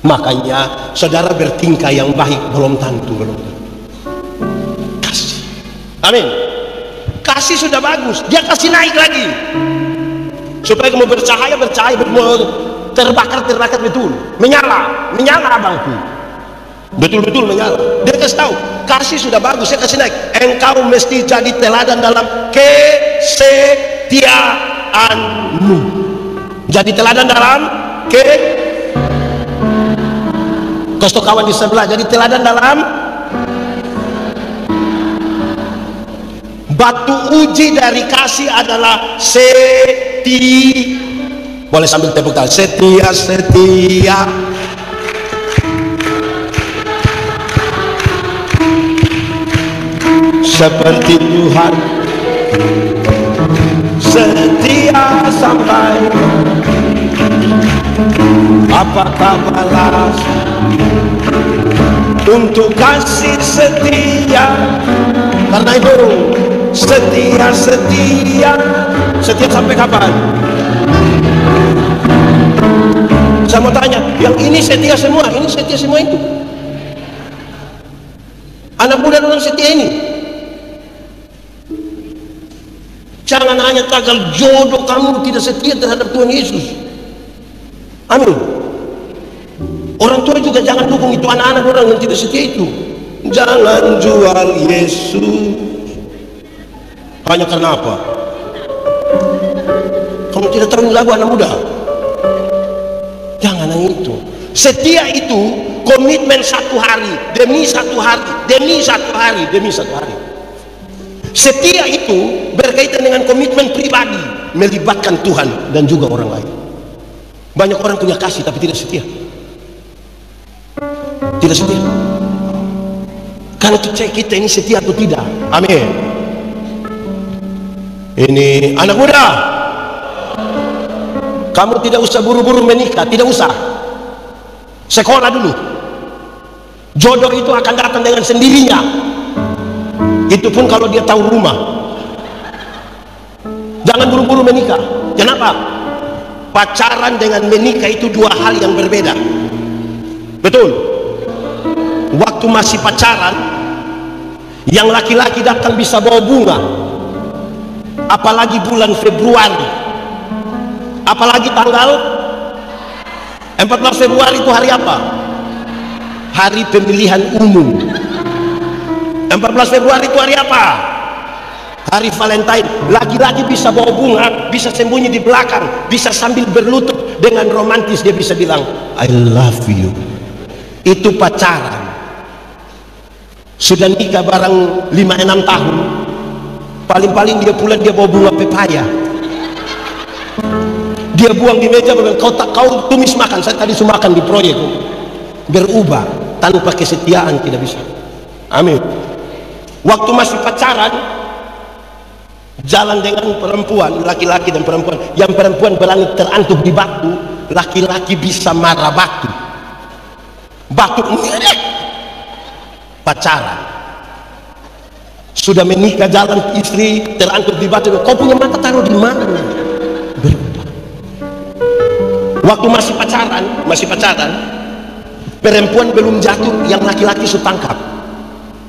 Makanya saudara bertingkah yang baik belum tentu. Kasih. Amin. Kasih sudah bagus, dia kasih naik lagi supaya kamu bercahaya, terbakar betul, menyala abangku, betul-betul menyala. Dia kasih tahu, kasih sudah bagus, saya kasih naik. Engkau mesti jadi teladan dalam kesetiaanmu. Jadi teladan dalam Kosto kawan di sebelah, jadi teladan dalam. Batu uji dari kasih adalah boleh sambil tepuk tangan, setia. Seperti Tuhan setia sampai, apakah balas untuk kasih setia. Karena itu setia sampai kapan? Saya mau tanya, yang ini setia semua itu. Anak muda orang setia ini. Jangan hanya tanggal jodoh kamu tidak setia terhadap Tuhan Yesus. Amin. Orang tua juga jangan dukung itu anak-anak orang yang tidak setia itu. Jangan jual Yesus. Hanya karena apa? Kamu tidak tahu lagu anak muda? Jangan hanya itu. Setia itu komitmen satu hari demi satu hari demi satu hari demi satu hari. Setia itu berkaitan dengan komitmen pribadi, melibatkan Tuhan dan juga orang lain. Banyak orang punya kasih tapi tidak setia. Tidak setia. Karena kita ini setia atau tidak. Amin. Ini anak muda, kamu tidak usah buru-buru menikah, tidak usah. Sekolah dulu. Jodoh itu akan datang dengan sendirinya. Itu pun kalau dia tahu rumah. Jangan buru-buru menikah. Kenapa? Pacaran dengan menikah itu dua hal yang berbeda. Betul. Waktu masih pacaran, yang laki-laki datang bisa bawa bunga, apalagi bulan Februari, apalagi tanggal 14 Februari itu hari apa? Hari pemilihan umum. 14 Februari itu hari apa? Hari Valentine. Laki-laki bisa bawa bunga, bisa sembunyi di belakang, bisa sambil berlutut dengan romantis dia bisa bilang I love you. Itu pacaran. Sudah nikah barang 5-6 tahun, paling-paling dia pulang dia bawa bunga pepaya, dia buang di meja, bilang kau tumis makan, saya tadi sudah makan di proyek. Berubah tanpa kesetiaan tidak bisa. Amin. Waktu masih pacaran, jalan dengan perempuan, laki-laki dan perempuan, yang perempuan berani terantuk di batu, laki-laki bisa marah batu ngerek. Pacaran. Sudah menikah, jalan istri terantuk di batu, kau punya mata taruh di mana? Berubah. Waktu masih pacaran, perempuan belum jatuh, yang laki-laki sudah tangkap.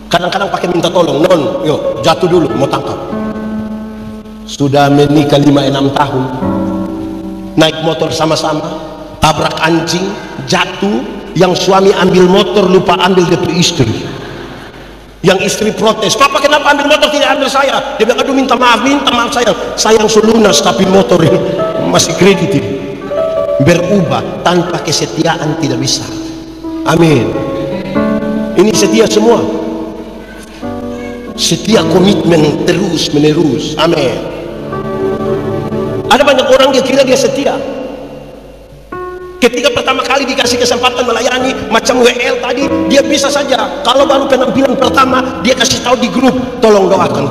Kadang-kadang pakai minta tolong, non, yuk jatuh dulu, mau tangkap. Sudah menikah 5-6 tahun, naik motor sama-sama, tabrak anjing, jatuh, yang suami ambil motor lupa ambil dia istri. Yang istri protes, papa kenapa ambil motor tidak ambil saya? Dia bilang, aduh minta maaf sayang selunas tapi motor ini masih kredit ini. Berubah tanpa kesetiaan tidak bisa. Amin. Ini setia semua. Setia komitmen terus menerus. Amin. Ada banyak orang dia kira dia setia. Ketika pertama kali dikasih kesempatan melayani macam WL tadi, dia bisa saja. Kalau baru penampilan pertama, dia kasih tahu di grup, tolong doakan.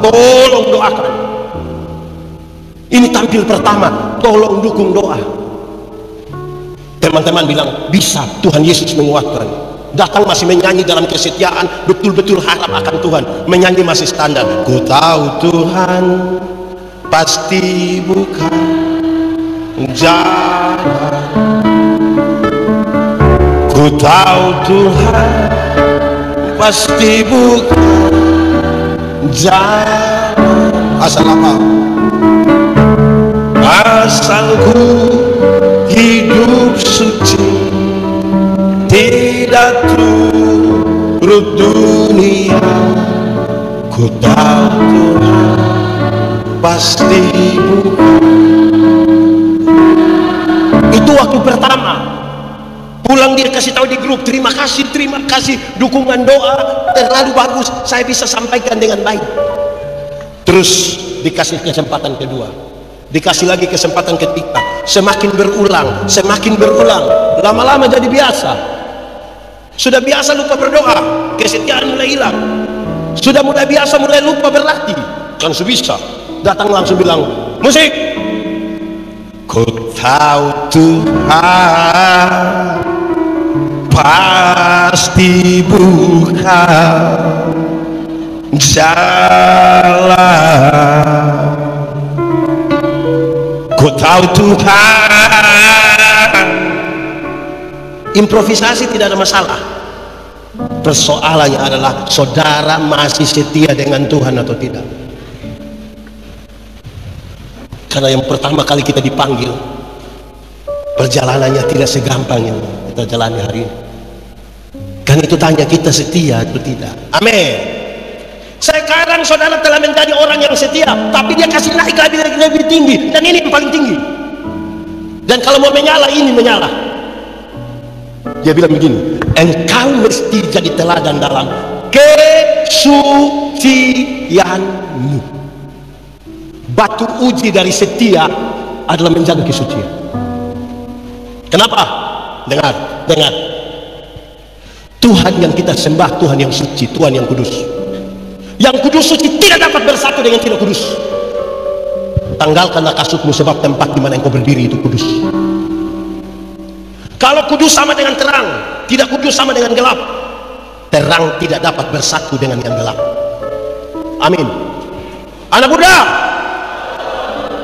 Ini tampil pertama, tolong dukung doa. Teman-teman bilang, bisa, Tuhan Yesus menguatkan. Datang masih menyanyi dalam kesetiaan, betul-betul harap akan Tuhan. Menyanyi masih standar. Ku tahu Tuhan pasti bukan jalan. Ku tahu Tuhan pasti bukan jalan. Asal apa? Asal ku hidup suci, tidak turut dunia. Ku tahu Tuhan pasti bukan. Itu waktu pertama. Pulang dia kasih tahu di grup, terima kasih dukungan doa terlalu bagus, saya bisa sampaikan dengan baik. Terus dikasih kesempatan kedua, dikasih lagi kesempatan ketiga, semakin berulang, lama-lama jadi biasa. Sudah biasa lupa berdoa, kesetiaan mulai hilang. Sudah mulai biasa mulai lupa berlatih, kan bisa datang langsung bilang musik. Ku tahu Tuhan pasti bukan jalan. Kau tahu Tuhan. Improvisasi tidak ada masalah. Persoalannya adalah saudara masih setia dengan Tuhan atau tidak. Karena yang pertama kali kita dipanggil, perjalanannya tidak segampang yang kita jalani hari ini. Karena itu tanya kita setia atau tidak. Amin. Sekarang saudara telah menjadi orang yang setia, tapi dia kasih naik lebih tinggi, dan ini yang paling tinggi. Dan kalau mau menyala, ini menyala. Dia bilang begini, engkau mesti jadi teladan dalam kesucianmu. Batu uji dari setia adalah menjaga kesucian. Kenapa? Dengar. Tuhan yang kita sembah, Tuhan yang suci, Tuhan yang kudus. Yang kudus suci tidak dapat bersatu dengan tidak kudus. Tanggalkanlah kasutmu, sebab tempat di mana engkau berdiri itu kudus. Kalau kudus sama dengan terang, tidak kudus sama dengan gelap. Terang tidak dapat bersatu dengan yang gelap. Amin. Anak muda,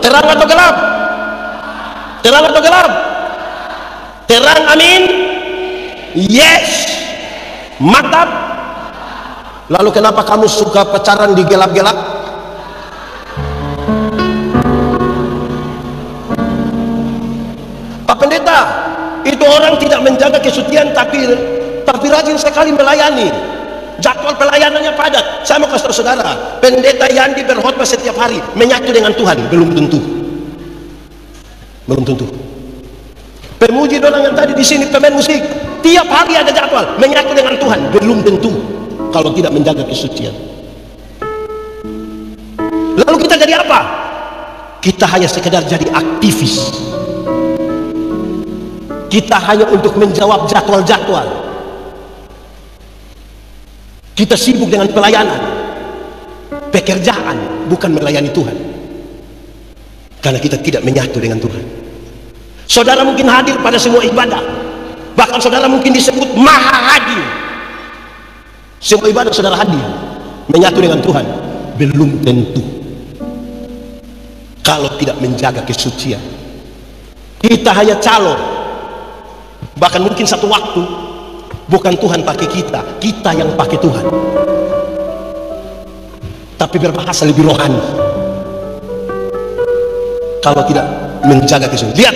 terang atau gelap? Terang atau gelap? Terang, amin. Yes. Mantap. Lalu kenapa kamu suka pacaran di gelap-gelap? Pak Pendeta, itu orang tidak menjaga kesucian tapi rajin sekali melayani. Jadwal pelayanannya padat. Saya mau kasih tahu saudara, Pendeta Yandi berkhotbah setiap hari, menyatu dengan Tuhan, belum tentu. Belum tentu. Pemuji orang yang tadi di sini pemain musik, tiap hari ada jadwal, menyatu dengan Tuhan, belum tentu. Kalau tidak menjaga kesucian. Lalu kita jadi apa? Kita hanya sekedar jadi aktivis. Kita hanya untuk menjawab jadwal-jadwal. Kita sibuk dengan pelayanan, pekerjaan, bukan melayani Tuhan. Karena kita tidak menyatu dengan Tuhan. Saudara mungkin hadir pada semua ibadah, bahkan saudara mungkin disebut maha hadir. Semua ibadah saudara hadir, menyatu dengan Tuhan, belum tentu. Kalau tidak menjaga kesucian, kita hanya calon. Bahkan mungkin satu waktu bukan Tuhan pakai kita, kita yang pakai Tuhan. Tapi berbahasa lebih rohani. Kalau tidak menjaga kesucian, lihat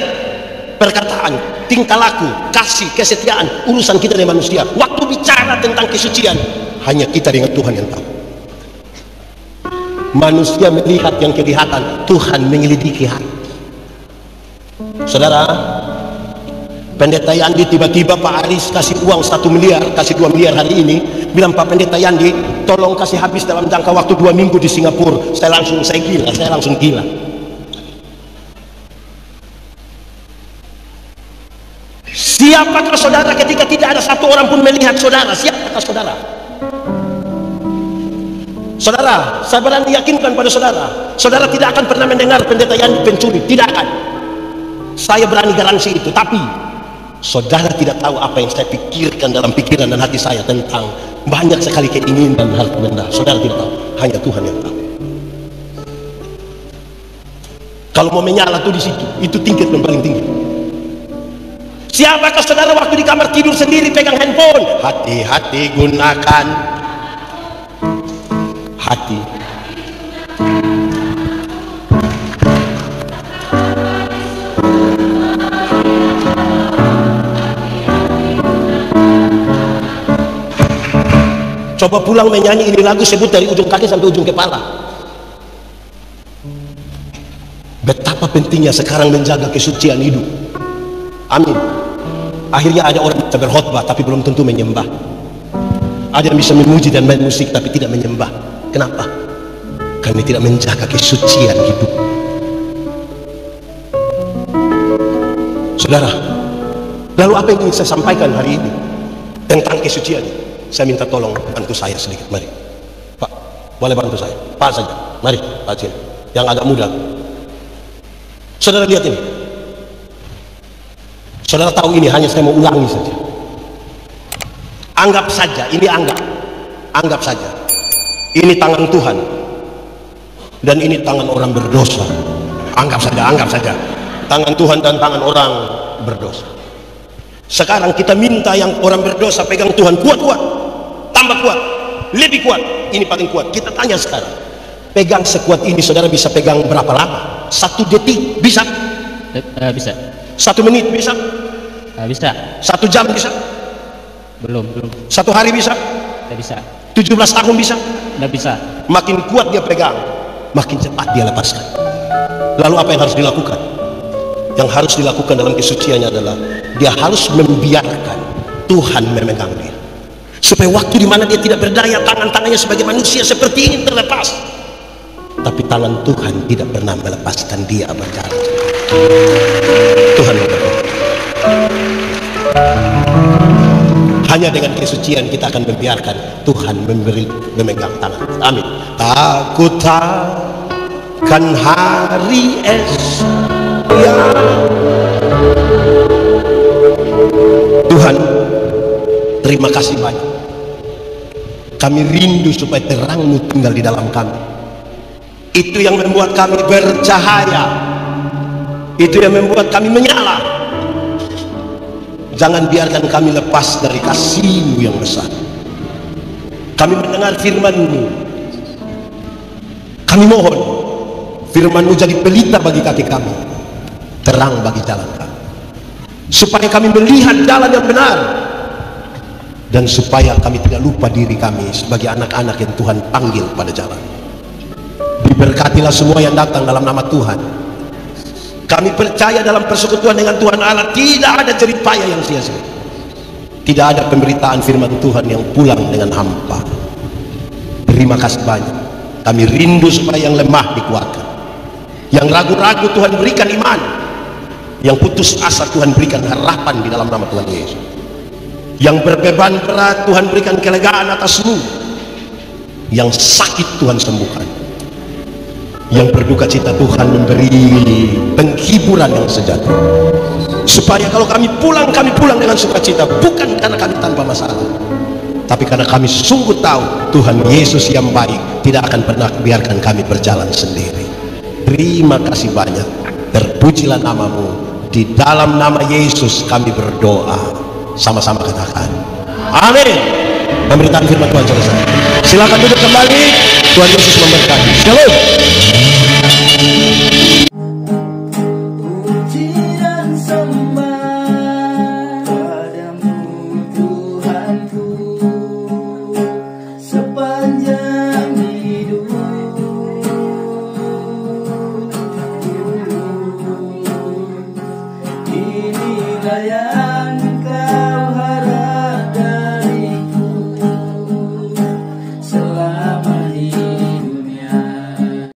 perkataan, tingkah laku, kasih, kesetiaan, urusan kita dengan manusia. Waktu bicara tentang kesucian, hanya kita dengan Tuhan yang tahu. Manusia melihat yang kelihatan, Tuhan menyelidiki hati. Saudara, Pendeta Yandi tiba-tiba Pak Aris kasih uang 1 miliar, kasih 2 miliar hari ini, bilang Pak Pendeta Yandi, tolong kasih habis dalam jangka waktu 2 minggu di Singapura. Saya langsung gila. Siapakah saudara ketika tidak ada satu orang pun melihat saudara? Siapakah saudara? Saudara, saya berani yakinkan pada saudara, saudara tidak akan pernah mendengar Pendeta Yandi pencuri, tidak akan. Saya berani garansi itu. Tapi saudara tidak tahu apa yang saya pikirkan dalam pikiran dan hati saya tentang banyak sekali keinginan dan harta benda. Saudara tidak tahu, hanya Tuhan yang tahu. Kalau mau menyala tuh di situ, itu tingkat yang paling tinggi. Siapakah saudara waktu di kamar tidur sendiri pegang handphone? Hati-hati, gunakan hati. Coba pulang menyanyi ini lagu, sebut dari ujung kaki sampai ujung kepala. Betapa pentingnya sekarang menjaga kesucian hidup. Amin. Akhirnya ada orang yang bisa berkhotbah tapi belum tentu menyembah. Ada yang bisa memuji dan main musik tapi tidak menyembah. Kenapa? Karena tidak menjaga kesucian hidup. Saudara, lalu apa yang ingin saya sampaikan hari ini tentang kesucian? Saya minta tolong bantu saya sedikit, mari Pak, boleh bantu saya Pak saja, mari Pak Cil, yang agak muda. Saudara lihat ini, saudara tahu ini hanya saya mau ulangi saja. Anggap saja, ini anggap saja, ini tangan Tuhan dan ini tangan orang berdosa. Anggap saja tangan Tuhan dan tangan orang berdosa. Sekarang kita minta yang orang berdosa pegang Tuhan, kuat, tambah kuat, lebih kuat, ini paling kuat. Kita tanya sekarang, pegang sekuat ini saudara bisa pegang berapa lama? 1 detik bisa? Bisa. 1 menit bisa? Bisa. 1 jam bisa? Belum. 1 hari bisa? Tidak bisa. 17 tahun bisa? Tidak bisa. Makin kuat dia pegang, makin cepat dia lepaskan. Lalu apa yang harus dilakukan? Yang harus dilakukan dalam kesuciannya adalah dia harus membiarkan Tuhan memegang dia, supaya waktu di mana dia tidak berdaya, tangannya sebagai manusia seperti ini terlepas, tapi tangan Tuhan tidak pernah melepaskan dia berjalan. Tuhan memberkati. Hanya dengan kesucian kita akan membiarkan Tuhan memegang tangan. Amin. Aku takkan hari esok yang Tuhan, terima kasih banyak. Kami rindu supaya terang-Mu tinggal di dalam kami. Itu yang membuat kami bercahaya, itu yang membuat kami menyala. Jangan biarkan kami lepas dari kasih-Mu yang besar. Kami mendengar firman-Mu, kami mohon firman-Mu jadi pelita bagi kaki kami, terang bagi jalan kami, supaya kami melihat jalan yang benar, dan supaya kami tidak lupa diri kami sebagai anak-anak yang Tuhan panggil pada jalan. Diberkatilah semua yang datang dalam nama Tuhan. Kami percaya dalam persekutuan dengan Tuhan Allah tidak ada jerih payah yang sia-sia, tidak ada pemberitaan firman Tuhan yang pulang dengan hampa. Terima kasih banyak. Kami rindu supaya yang lemah dikuatkan, yang ragu-ragu Tuhan berikan iman, yang putus asa Tuhan berikan harapan di dalam nama Tuhan Yesus, yang berbeban berat Tuhan berikan kelegaan atasmu, yang sakit Tuhan sembuhkan, yang berduka cita Tuhan memberi penghiburan yang sejati, supaya kalau kami pulang dengan sukacita, bukan karena kami tanpa masalah, tapi karena kami sungguh tahu Tuhan Yesus yang baik tidak akan pernah biarkan kami berjalan sendiri. Terima kasih banyak. Terpujilah nama-Mu. Di dalam nama Yesus kami berdoa. Sama-sama katakan amin. Pemberitaan firman Tuhan selesai. Silakan duduk kembali. Tuhan Yesus memberkati. Shalom.